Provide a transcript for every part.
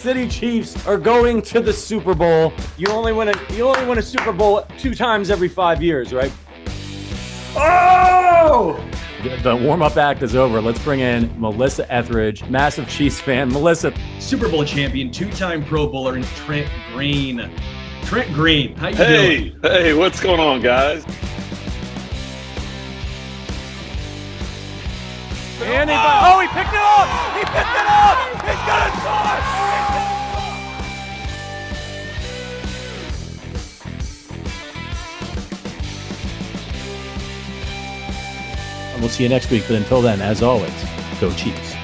City Chiefs are going to the Super Bowl. You only win a Super Bowl 2 times every 5 years, right? Oh! The warm-up act is over. Let's bring in Melissa Etheridge, massive Chiefs fan. Melissa. Super Bowl champion, 2-time Pro Bowler, and Trent Green. Trent Green, how you doing? Hey, what's going on, guys? And he picked it up! He picked it up! He's gonna score! And we'll see you next week, but until then, as always, go Chiefs.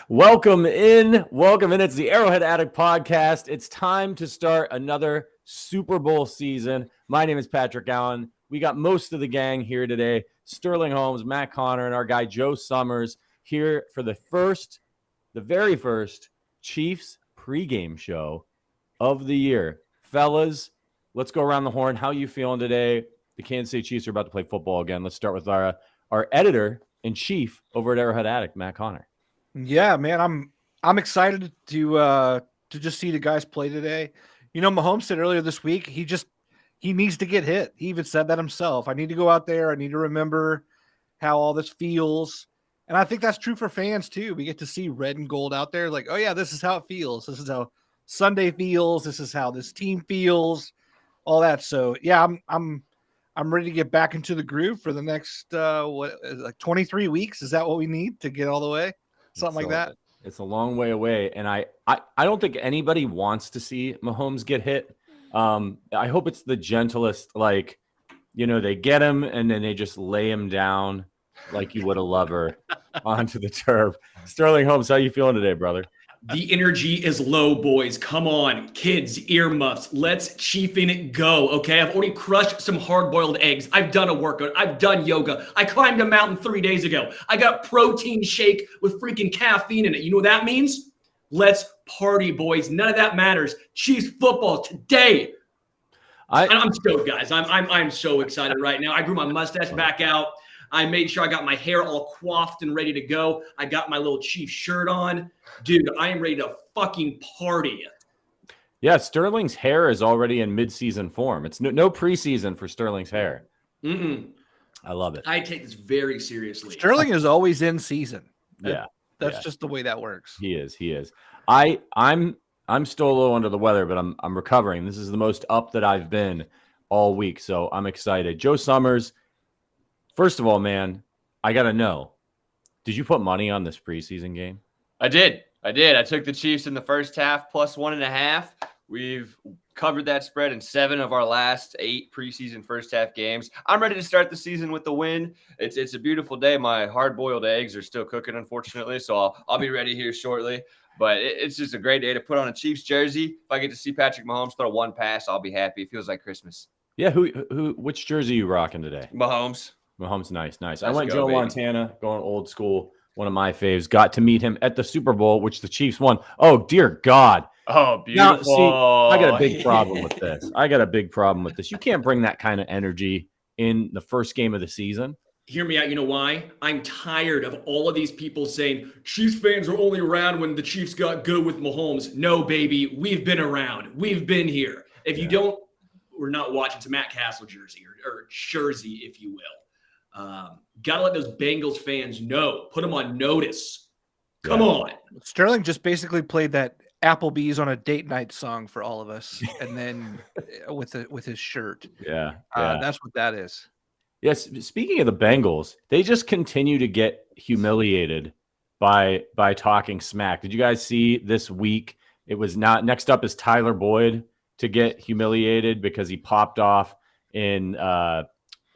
Welcome in. It's the Arrowhead Addict podcast. It's time to start another Super Bowl season. My name is Patrick Allen. We got most of the gang here today. Sterling Holmes, Matt Connor, and our guy Joe Summers here for the very first Chiefs pregame show of the year. Fellas, let's go around the horn. How you feeling today? The Kansas City Chiefs are about to play football again. Let's start with our editor-in-chief over at Arrowhead Addict, Matt Connor. Yeah, man, I'm excited to just see the guys play today. You know, Mahomes said earlier this week he needs to get hit. He even said that himself. I need to go out there. I need to remember how all this feels. And I think that's true for fans too. We get to see red and gold out there. Like, oh yeah, this is how it feels. This is how Sunday feels. This is how this team feels. All that. So yeah, I'm ready to get back into the groove for the next 23 weeks. Is that what we need to get all the way? Something like that. It's a long way away. And I don't think anybody wants to see Mahomes get hit. I hope it's the gentlest, like, you know, they get him and then they just lay him down like you would a lover onto the turf. Sterling Holmes, how you feeling today, brother? The energy is low, boys. Come on, kids, earmuffs. Let's chiefing it go, okay? I've already crushed some hard-boiled eggs. I've done a workout. I've done yoga. I climbed a mountain 3 days ago. I got a protein shake with freaking caffeine in it. You know what that means? Let's party, boys. None of that matters. Chiefs football today. I'm stoked, guys. I'm so excited right now. I grew my mustache back out. I made sure I got my hair all coiffed and ready to go. I got my little Chief shirt on. Dude, I am ready to fucking party. Yeah, Sterling's hair is already in mid-season form. It's no preseason for Sterling's hair. I love it. I take this very seriously. Sterling is always in season. That's just the way that works. He is. I'm still a little under the weather, but I'm recovering. This is the most up that I've been all week, so I'm excited. Joe Summers, first of all, man, I got to know, did you put money on this preseason game? I did. I took the Chiefs in the first half plus 1.5. We've covered that spread in 7 of our last 8 preseason first half games. I'm ready to start the season with the win. It's a beautiful day. My hard-boiled eggs are still cooking, unfortunately, so I'll be ready here shortly. But it's just a great day to put on a Chiefs jersey. If I get to see Patrick Mahomes throw one pass, I'll be happy. It feels like Christmas. Yeah, which jersey are you rocking today? Mahomes, nice. I went Joe Montana, going old school. One of my faves. Got to meet him at the Super Bowl, which the Chiefs won. Oh, dear God. Oh, beautiful. Now, see, I got a big problem with this. You can't bring that kind of energy in the first game of the season. Hear me out. You know why? I'm tired of all of these people saying Chiefs fans are only around when the Chiefs got good with Mahomes. No, baby. We've been around. We've been here. If you don't, we're not watching. It's a Matt Castle jersey or jersey, if you will. Got to let those Bengals fans know. Put them on notice. Come on. Sterling just basically played that Applebee's on a date night song for all of us, and then with his shirt. Yeah. That's what that is. Yes. Speaking of the Bengals, they just continue to get humiliated by talking smack. Did you guys see this week? It was not next up is Tyler Boyd to get humiliated because he popped off in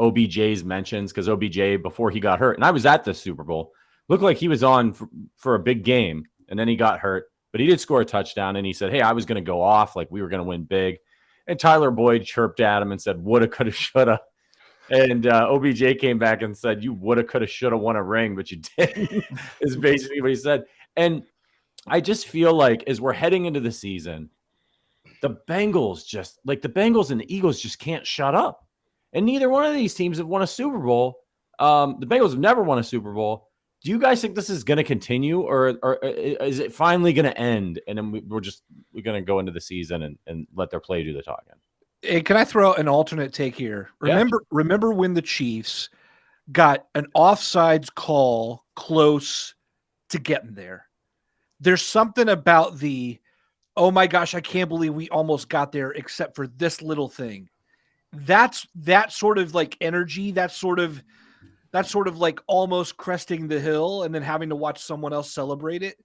OBJ's mentions because OBJ, before he got hurt, and I was at the Super Bowl, looked like he was on for a big game, and then he got hurt, but he did score a touchdown, and he said, hey, I was going to go off, like we were going to win big. And Tyler Boyd chirped at him and said, woulda, coulda, shoulda. And OBJ came back and said, you woulda, coulda, shoulda won a ring, but you didn't, is basically what he said. And I just feel like as we're heading into the season, the Bengals and the Eagles just can't shut up. And neither one of these teams have won a Super Bowl. The Bengals have never won a Super Bowl. Do you guys think this is going to continue, or is it finally going to end? And then we're going to go into the season and let their play do the talking. Hey, can I throw an alternate take here? Remember when the Chiefs got an offsides call close to getting there? There's something about oh my gosh, I can't believe we almost got there except for this little thing. That's that sort of like energy, that's sort of like almost cresting the hill and then having to watch someone else celebrate it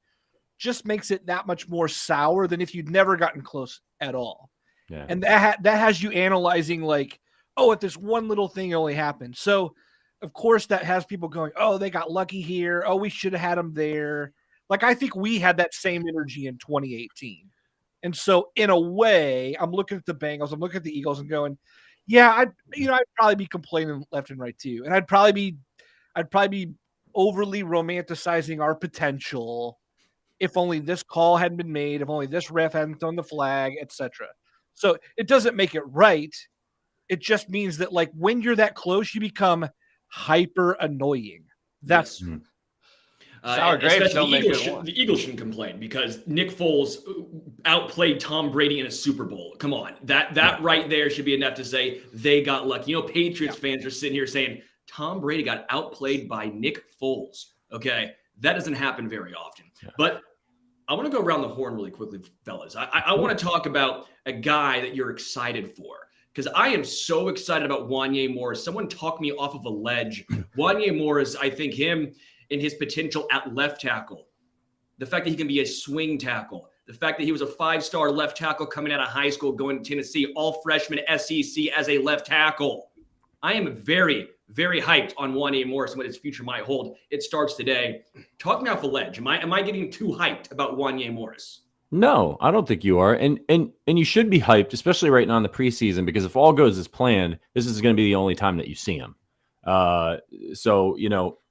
just makes it that much more sour than if you'd never gotten close at all. Yeah. And that has you analyzing like, oh, if this one little thing only happened. So, of course, that has people going, oh, they got lucky here. Oh, we should have had them there. Like, I think we had that same energy in 2018. And so, in a way, I'm looking at the Bengals, I'm looking at the Eagles and going, yeah, I'd probably be complaining left and right too. And I'd probably be overly romanticizing our potential if only this call hadn't been made, if only this ref hadn't thrown the flag, etc. So it doesn't make it right. It just means that like when you're that close, you become hyper annoying. That's sour grapes don't make the Eagles shouldn't complain because Nick Foles outplayed Tom Brady in a Super Bowl. Come on, that right there should be enough to say they got lucky. Patriots fans are sitting here saying Tom Brady got outplayed by Nick Foles. Okay, that doesn't happen very often. Yeah. But I want to go around the horn really quickly, fellas. I want to talk about a guy that you're excited for. Because I am so excited about Wanya Morris. Someone talked me off of a ledge. Wanya Morris, I think him and his potential at left tackle, the fact that he can be a swing tackle, the fact that he was a 5-star left tackle coming out of high school, going to Tennessee, all freshman SEC as a left tackle. I am very, very hyped on Wanya Morris and what his future might hold. It starts today. Talk me off a ledge. Am I getting too hyped about Wanya Morris? No, I don't think you are. And you should be hyped, especially right now in the preseason, because if all goes as planned, this is going to be the only time that you see him. So,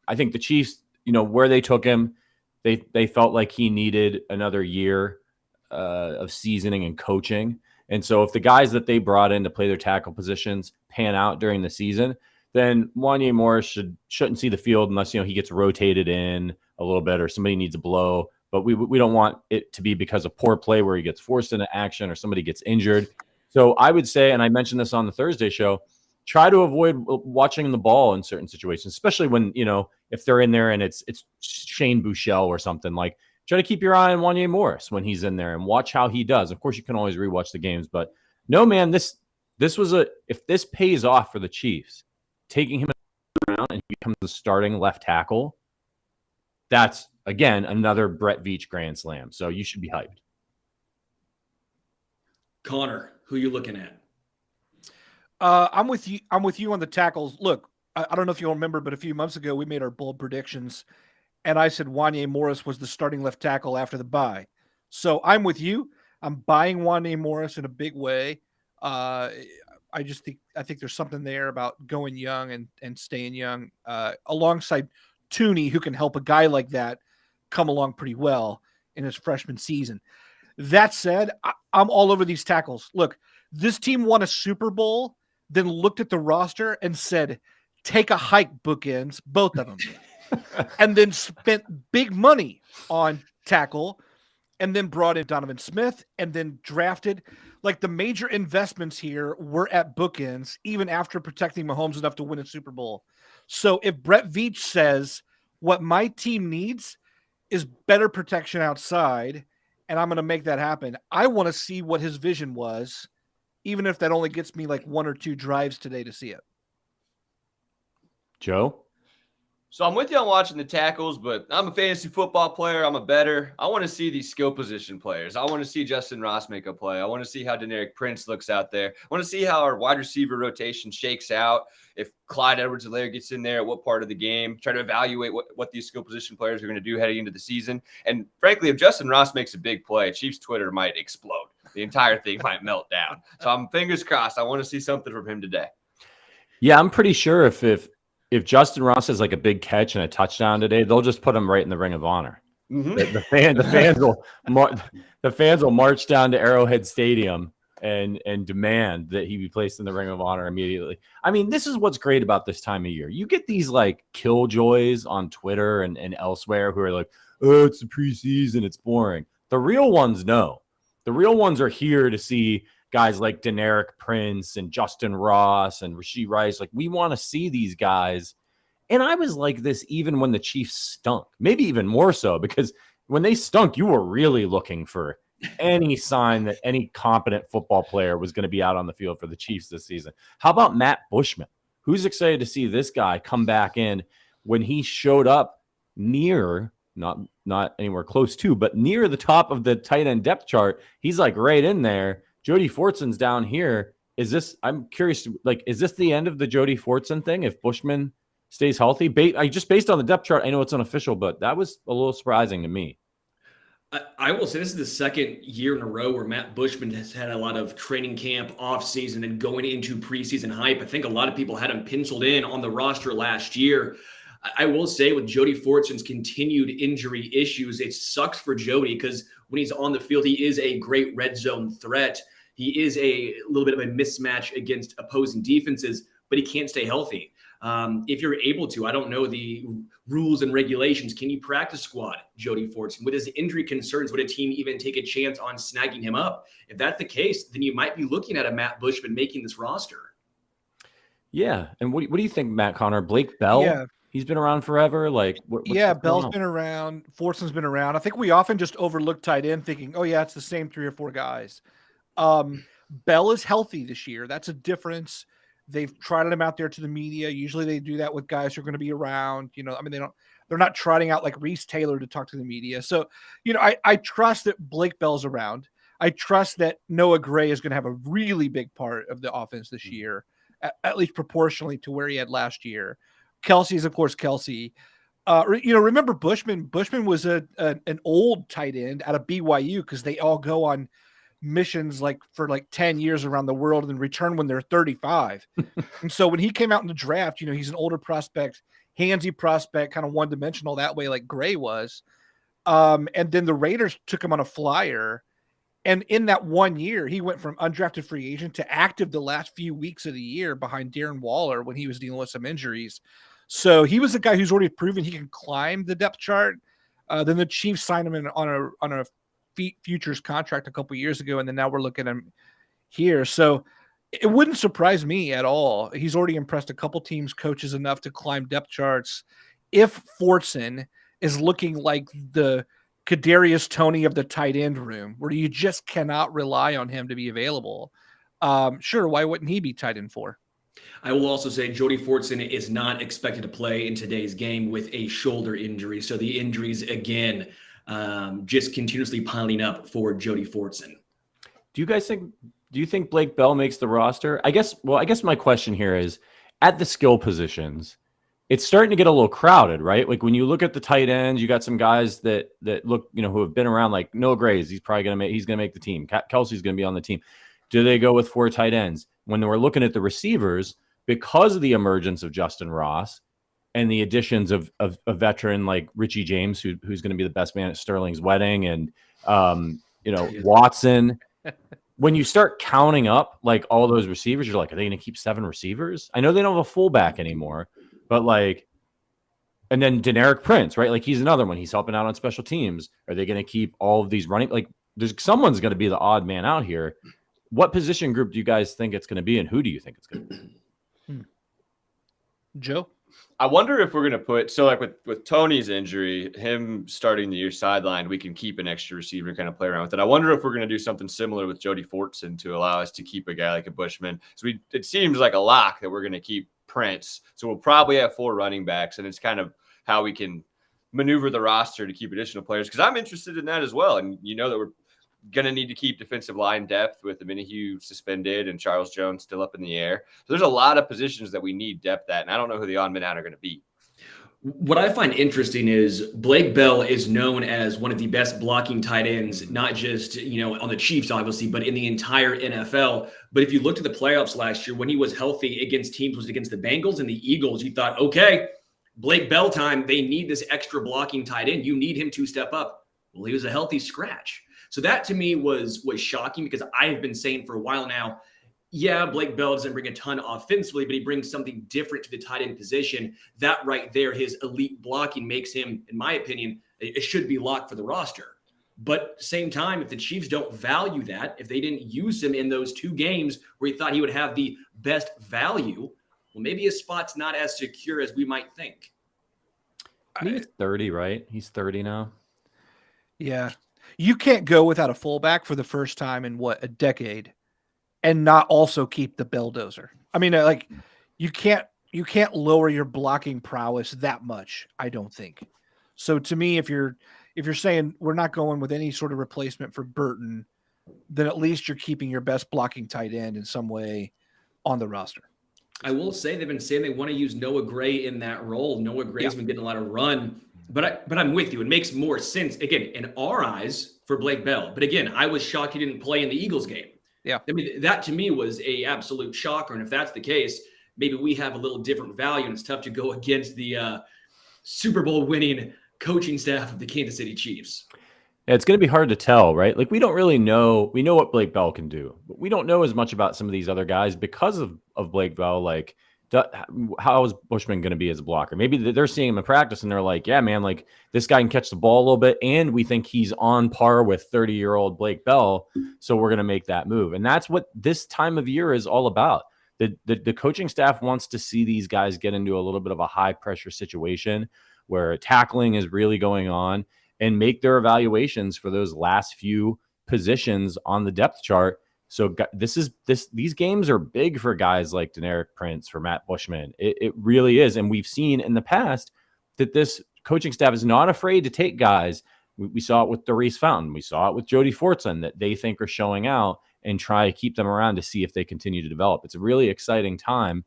I think the Chiefs, where they took him, they felt like he needed another year of seasoning and coaching. And so if the guys that they brought in to play their tackle positions pan out during the season, then Wanya Morris shouldn't see the field unless, he gets rotated in a little bit or somebody needs a blow. But we don't want it to be because of poor play where he gets forced into action or somebody gets injured. So I would say, and I mentioned this on the Thursday show, try to avoid watching the ball in certain situations, especially when, if they're in there and it's Shane Buechele or something. Like, try to keep your eye on Wanya Morris when he's in there and watch how he does. Of course, you can always rewatch the games, but no, man, this was if this pays off for the Chiefs, taking him around and he becomes the starting left tackle, that's, again, another Brett Veach grand slam. So you should be hyped. Connor, who are you looking at? I'm with you. I'm with you on the tackles. Look, I don't know if you'll remember, but a few months ago we made our bold predictions, and I said Wanya Morris was the starting left tackle after the bye. So I'm with you. I'm buying Wanya Morris in a big way. I think there's something there about going young and staying young, alongside Tooney, who can help a guy like that come along pretty well in his freshman season. That said, I'm all over these tackles. Look, this team won a Super Bowl, then looked at the roster and said, take a hike, bookends, both of them. And then spent big money on tackle and then brought in Donovan Smith and then drafted. Like, the major investments here were at bookends, even after protecting Mahomes enough to win a Super Bowl. So if Brett Veach says what my team needs is better protection outside, and I'm going to make that happen, I want to see what his vision was, even if that only gets me like 1 or 2 drives today to see it. Joe? So I'm with you on watching the tackles, but I'm a fantasy football player. I'm a bettor. I want to see these skill position players. I want to see Justin Ross make a play. I want to see how Deneric Prince looks out there. I want to see how our wide receiver rotation shakes out. If Clyde Edwards-Helaire gets in there, at what part of the game, try to evaluate what these skill position players are going to do heading into the season. And frankly, if Justin Ross makes a big play, Chiefs Twitter might explode. The entire thing might melt down. So I'm fingers crossed. I want to see something from him today. Yeah, I'm pretty sure if Justin Ross has like a big catch and a touchdown today, they'll just put him right in the Ring of Honor. Mm-hmm. The fans will march down to Arrowhead Stadium and demand that he be placed in the Ring of Honor immediately. I mean, this is what's great about this time of year. You get these like killjoys on Twitter and elsewhere who are like, oh, it's the preseason, it's boring. The real ones know. The real ones are here to see guys like Deneric Prince and Justin Ross and Rashee Rice. Like, we want to see these guys. And I was like this even when the Chiefs stunk, maybe even more so, because when they stunk, you were really looking for any sign that any competent football player was going to be out on the field for the Chiefs this season. How about Matt Bushman? Who's excited to see this guy come back in when he showed up near, not anywhere close to, but near the top of the tight end depth chart? He's like right in there. Jody Fortson's down here. I'm curious, like, is this the end of the Jody Fortson thing if Bushman stays healthy? Just based on the depth chart, I know it's unofficial, but that was a little surprising to me. I will say this is the second year in a row where Matt Bushman has had a lot of training camp, offseason, and going into preseason hype. I think a lot of people had him penciled in on the roster last year. I will say with Jody Fortson's continued injury issues, it sucks for Jody because when he's on the field, he is a great red zone threat. He is a little bit of a mismatch against opposing defenses, but he can't stay healthy. If you're able to, I don't know the rules and regulations. Can you practice squad Jody Fortson? With his injury concerns, would a team even take a chance on snagging him up? If that's the case, then you might be looking at a Matt Bushman making this roster. Yeah. And what do you think, Matt Connor? Blake Bell? Yeah. He's been around forever. Like, Bell's been around. Fortson's been around. I think we often just overlook tight end thinking, oh, yeah, it's the same 3 or 4 guys. Bell is healthy this year. That's a difference. They've trotted him out there to the media. Usually they do that with guys who are going to be around. They're not trotting out like Reese Taylor to talk to the media. So, I trust that Blake Bell's around. I trust that Noah Gray is going to have a really big part of the offense this year, at least proportionally to where he had last year. Kelsey is, of course, Kelsey. Remember Bushman? Bushman was an old tight end out of BYU because they all go on missions for 10 years around the world and return when they're 35. And so when he came out in the draft, he's an older prospect, handsy prospect, kind of one-dimensional that way like Gray was. And then the Raiders took him on a flyer. And in that 1 year, he went from undrafted free agent to active the last few weeks of the year behind Darren Waller when he was dealing with some injuries. So he was a guy who's already proven he can climb the depth chart. Then the Chiefs signed him on a futures contract a couple years ago, and then now we're looking at him here. So it wouldn't surprise me at all. He's already impressed a couple teams, coaches enough to climb depth charts. If Fortson is looking like the Kadarius Toney of the tight end room, where you just cannot rely on him to be available, sure, why wouldn't he be tight end 4? I will also say Jody Fortson is not expected to play in today's game with a shoulder injury. So the injuries, again, just continuously piling up for Jody Fortson. Do you think Blake Bell makes the roster? I guess my question here is, at the skill positions, it's starting to get a little crowded, right? Like when you look at the tight ends, you got some guys that look, who have been around, like Noah Gray. He's going to make the team. Kelsey's going to be on the team. Do they go with 4 tight ends? When we're looking at the receivers, because of the emergence of Justin Ross and the additions of a veteran like Richie James, who's going to be the best man at Sterling's wedding, and Watson. When you start counting up like all those receivers, you're like, are they going to keep 7 receivers? I know they don't have a fullback anymore, but and then Deneric Prince, right? Like he's another one. He's helping out on special teams. Are they going to keep all of these running? Like someone's going to be the odd man out here. What position group do you guys think it's going to be, and who do you think it's going to be? Joe? I wonder if we're going to put, with Tony's injury, him starting the year sidelined, we can keep an extra receiver and kind of play around with it. I wonder if we're going to do something similar with Jody Fortson to allow us to keep a guy like a Bushman. So it seems like a lock that we're going to keep Prince. So we'll probably have 4 running backs, and it's kind of how we can maneuver the roster to keep additional players, because I'm interested in that as well. And that we're going to need to keep defensive line depth with Minihue suspended and Charles Jones still up in the air. So there's a lot of positions that we need depth at, and I don't know who the odd men out are going to be. What I find interesting is Blake Bell is known as one of the best blocking tight ends, not just, on the Chiefs, obviously, but in the entire NFL. But if you looked at the playoffs last year, when he was healthy against teams, was against the Bengals and the Eagles, you thought, okay, Blake Bell time, they need this extra blocking tight end. You need him to step up. Well, he was a healthy scratch. So that to me was shocking because I have been saying for a while now, yeah, Blake Bell doesn't bring a ton offensively, but he brings something different to the tight end position. That right there, his elite blocking makes him, in my opinion, it should be locked for the roster. But at the same time, if the Chiefs don't value that, if they didn't use him in those 2 games where he thought he would have the best value, well, maybe his spot's not as secure as we might think. He's 30, right? He's 30 now. Yeah. You can't go without a fullback for the first time in a decade and not also keep the bulldozer. I mean, like you can't lower your blocking prowess that much, I don't think. So to me, if you're saying we're not going with any sort of replacement for Burton, then at least you're keeping your best blocking tight end in some way on the roster. I will say they've been saying they want to use Noah Gray in that role. Noah Gray's been getting a lot of run, but I'm with you. It makes more sense, again, in our eyes for Blake Bell. But again, I was shocked he didn't play in the Eagles game. Yeah. I mean, that to me was a absolute shocker. And if that's the case, maybe we have a little different value and it's tough to go against the Super Bowl winning coaching staff of the Kansas City Chiefs. Yeah, it's going to be hard to tell, right? Like we don't really know. We know what Blake Bell can do, but we don't know as much about some of these other guys because of Blake Bell. Like, how is Bushman going to be as a blocker? Maybe they're seeing him in practice and they're like, yeah, man, like this guy can catch the ball a little bit. And we think he's on par with 30-year-old Blake Bell. So we're going to make that move. And that's what this time of year is all about. The coaching staff wants to see these guys get into a little bit of a high pressure situation where tackling is really going on and make their evaluations for those last few positions on the depth chart. So these games are big for guys like Deneric Prince, for Matt Bushman. It really is. And we've seen in the past that this coaching staff is not afraid to take guys. We saw it with Doris Fountain. We saw it with Jody Fortson that they think are showing out and try to keep them around to see if they continue to develop. It's a really exciting time.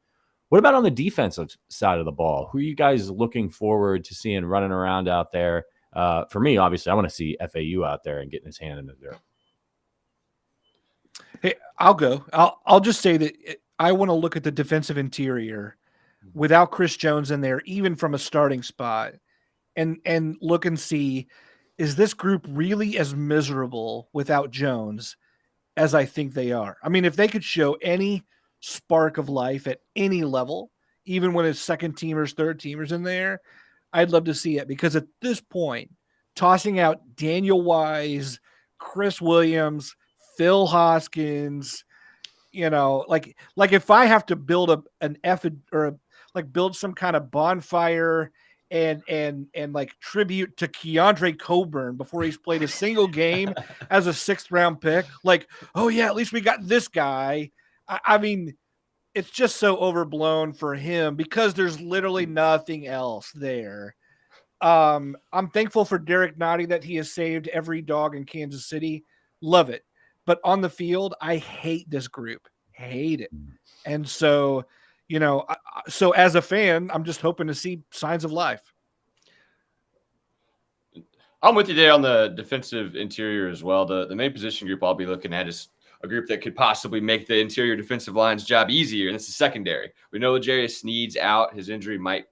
What about on the defensive side of the ball? Who are you guys looking forward to seeing running around out there? For me, obviously, I want to see FAU out there and getting his hand in the dirt. Hey, I'll go. I'll just say that I want to look at the defensive interior without Chris Jones in there, even from a starting spot, and look and see, is this group really as miserable without Jones as I think they are? I mean, if they could show any spark of life at any level, even when it's second teamers, third teamers in there, I'd love to see it, because at this point, tossing out Daniel Wise, Chris Williams, Phil Hoskins, like if I have to build build some kind of bonfire and like tribute to Keandre Coburn before he's played a single game as a 6th round pick, like, oh yeah, at least we got this guy. I mean, it's just so overblown for him because there's literally nothing else there. I'm thankful for Derek Nottie that he has saved every dog in Kansas City. Love it. But on the field, I hate this group. Hate it. And so, so as a fan, I'm just hoping to see signs of life. I'm with you there on the defensive interior as well. The main position group I'll be looking at is a group that could possibly make the interior defensive line's job easier, and it's the secondary. We know L'Jarius Sneed's out. His injury might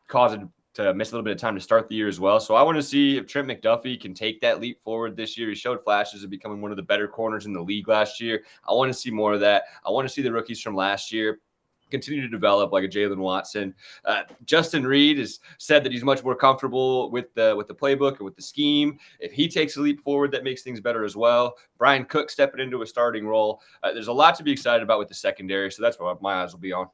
cause him to miss a little bit of time to start the year as well. So I want to see if Trent McDuffie can take that leap forward this year. He showed flashes of becoming one of the better corners in the league last year. I want to see more of that. I want to see the rookies from last year continue to develop like a Jalen Watson. Justin Reed has said that he's much more comfortable with the playbook and with the scheme. If he takes a leap forward, that makes things better as well. Brian Cook stepping into a starting role. There's a lot to be excited about with the secondary, so that's what my eyes will be on.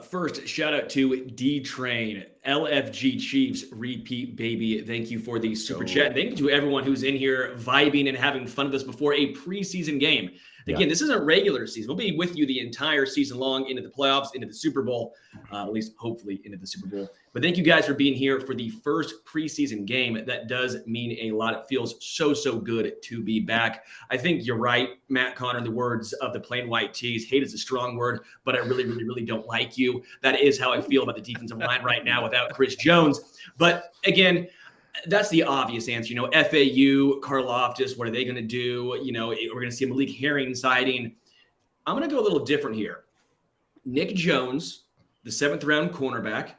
First, shout out to D-Train, LFG Chiefs, repeat baby. Thank you for the super chat. Thank you to everyone who's in here vibing and having fun with us before a preseason game. Again, This isn't regular season. We'll be with you the entire season long, into the playoffs, into the Super Bowl, at least hopefully into the Super Bowl. But thank you guys for being here for the first preseason game. That does mean a lot. It feels so good to be back. I think you're right, Matt Connor, in the words of the Plain White Tees. Hate is a strong word, but I really don't like you. That is how I feel about the defensive line right now without Chris Jones. But again, that's the obvious answer. FAU, Karlaftis, what are they going to do? We're going to see Malik Herring sighting. I'm going to go a little different here. Nick Jones, the 7th round cornerback,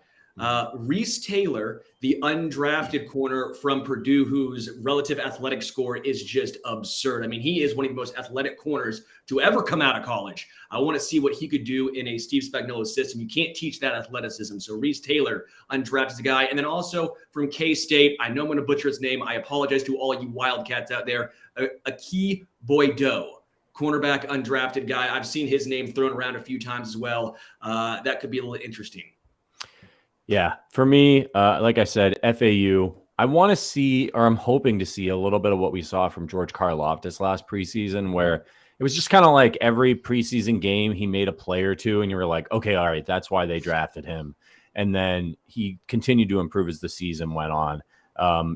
Reese Taylor, the undrafted corner from Purdue, whose relative athletic score is just absurd. I mean, he is one of the most athletic corners to ever come out of college. I want to see what he could do in a Steve Spagnuolo system. You can't teach that athleticism. So Reese Taylor, undrafted guy. And then also from K-State, I know I'm going to butcher his name. I apologize to all you Wildcats out there. Aki Boydo, cornerback, undrafted guy. I've seen his name thrown around a few times as well. That could be a little interesting. Yeah, for me, like I said, FAU, I want to see, or I'm hoping to see a little bit of what we saw from George Karlaftis last preseason, where it was just kind of like every preseason game he made a play or two, and you were like, okay, all right, that's why they drafted him. And then he continued to improve as the season went on.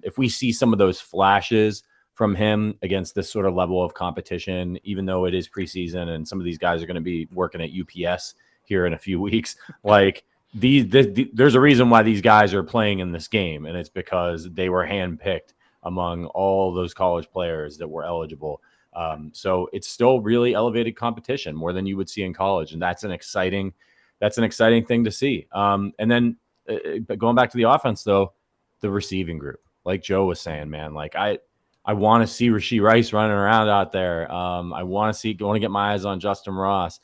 If we see some of those flashes from him against this sort of level of competition, even though it is preseason and some of these guys are going to be working at UPS here in a few weeks, like, there's a reason why these guys are playing in this game, and it's because they were handpicked among all those college players that were eligible. So it's still really elevated competition, more than you would see in college, and that's an exciting thing to see. And then going back to the offense, though, the receiving group, like Joe was saying, man, like I want to see Rashee Rice running around out there. I want to get my eyes on Justin Ross.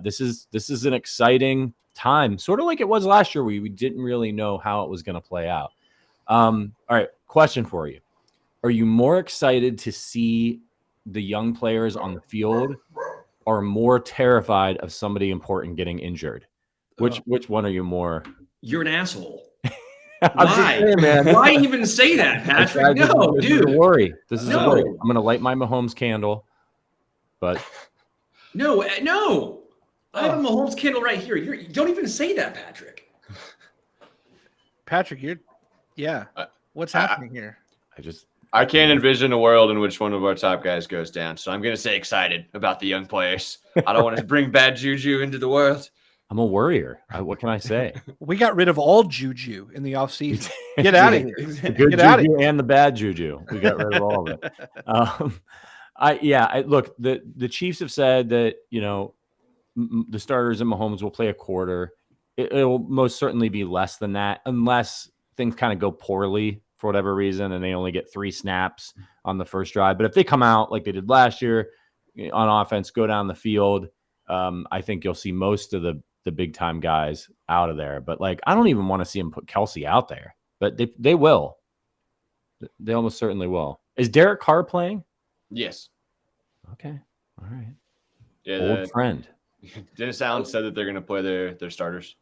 This is an exciting time, sort of like it was last year. We didn't really know how it was going to play out. All right, question for you. Are you more excited to see the young players on the field or more terrified of somebody important getting injured? Which one are you more? You're an asshole. Why? Saying, man. Why even say that, Patrick? No, this dude. Is a worry. This is a worry. I'm going to light my Mahomes candle, but no. I have a Mahomes candle right here. You don't even say that, Patrick. Patrick, what's happening here? I can't envision a world in which one of our top guys goes down. So I'm going to say excited about the young players. I don't want to bring bad juju into the world. I'm a worrier. What can I say? We got rid of all juju in the offseason. Get out of here. The good juju and the bad juju. We got rid of all of it. Look, the Chiefs have said that, the starters and Mahomes will play a quarter. It'll most certainly be less than that, unless things kind of go poorly for whatever reason and they only get 3 snaps on the first drive. But if they come out like they did last year on offense, go down the field, I think you'll see most of the big time guys out of there. But like, I don't even want to see them put Kelsey out there, but they will. They almost certainly will. Is Derek Carr playing? Yes. Okay. All right. Yeah. Old friend. Dennis Allen said that they're going to play their starters.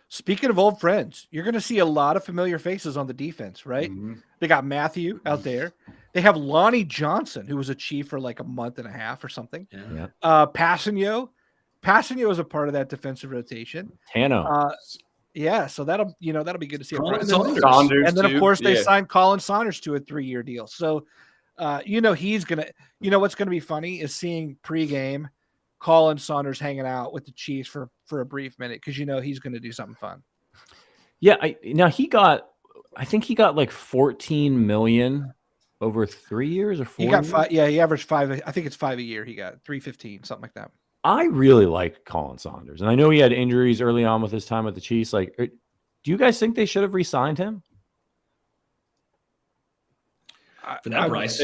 Speaking of old friends, you're going to see a lot of familiar faces on the defense, right? Mm-hmm. They got Matthew out there. They have Lonnie Johnson, who was a Chief for like a month and a half or something. Yeah. Passanio is a part of that defensive rotation. Tano. So that'll be good to see. Saunders, and then of course they signed Colin Saunders to a 3-year deal. So, he's gonna. What's going to be funny is seeing pregame Colin Saunders hanging out with the Chiefs for a brief minute, because he's going to do something fun. Yeah, I think he got like $14 million over 3 years or 4 years. He got 5. Yeah, he averaged 5. I think it's 5 a year. He got 315, something like that. I really like Colin Saunders, and I know he had injuries early on with his time with the Chiefs. Like, do you guys think they should have re-signed him? For that price.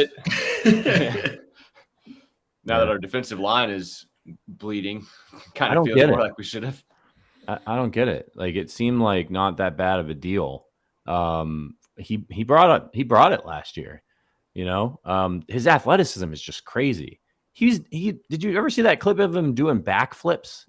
Now that our defensive line is bleeding, kind of feels more like we should have. I don't get it. Like, it seemed like not that bad of a deal. He brought it last year. His athleticism is just crazy. Did you ever see that clip of him doing backflips?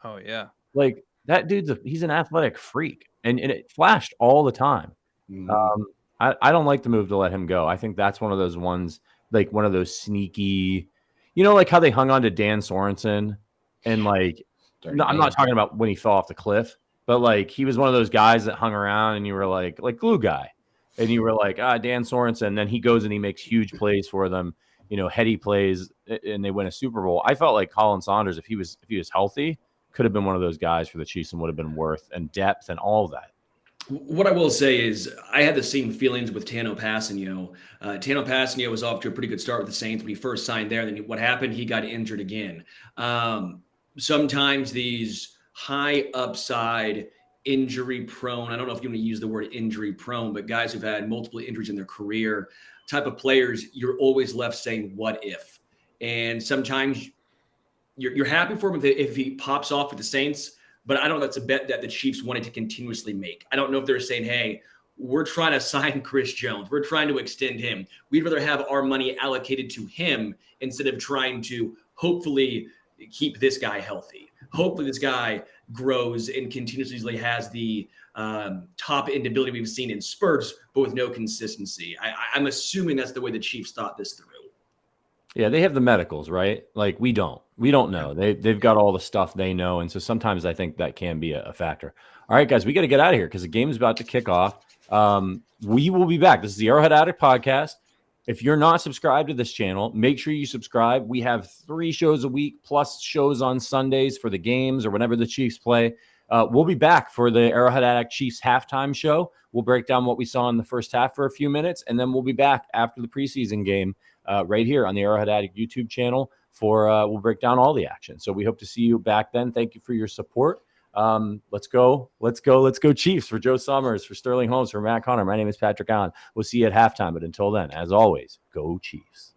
Oh yeah. Like, that he's an athletic freak, and it flashed all the time. Mm-hmm. I don't like the move to let him go. I think that's one of those ones, like one of those sneaky, like how they hung on to Dan Sorensen, and like, no, I'm not talking about when he fell off the cliff, but like he was one of those guys that hung around, and you were like glue guy, and you were like, Dan Sorensen. And then he goes and he makes huge plays for them, heady plays, and they win a Super Bowl. I felt like Colin Saunders, if he was healthy, could have been one of those guys for the Chiefs and would have been worth and depth and all of that. What I will say is I had the same feelings with Tano Passanio. Tano Passanio was off to a pretty good start with the Saints when he first signed there. Then what happened? He got injured again. Sometimes these high upside injury prone. I don't know if you want to use the word injury prone, but guys who've had multiple injuries in their career type of players, you're always left saying, what if? And sometimes you're happy for him if he pops off with the Saints, but I don't know that's a bet that the Chiefs wanted to continuously make. I don't know if they're saying, hey, we're trying to sign Chris Jones. We're trying to extend him. We'd rather have our money allocated to him instead of trying to hopefully keep this guy healthy. Hopefully this guy grows and continuously has the top end ability we've seen in spurts, but with no consistency. I'm assuming that's the way the Chiefs thought this through. Yeah, they have the medicals, right? Like we don't know. They've got all the stuff they know. And so sometimes I think that can be a factor. All right, guys, we got to get out of here because the game is about to kick off. We will be back. This is the Arrowhead Addict podcast. If you're not subscribed to this channel, make sure you subscribe. We have 3 shows a week plus shows on Sundays for the games or whenever the Chiefs play. We'll be back for the Arrowhead Addict Chiefs halftime show. We'll break down what we saw in the first half for a few minutes, and then we'll be back after the preseason game right here on the Arrowhead Addict YouTube channel for we'll break down all the action. So we hope to see you back then. Thank you for your support. Let's go Chiefs. For Joe Summers, for Sterling Holmes, for Matt Connor. My name is Patrick Allen. We'll see you at halftime. But until then, as always, go Chiefs.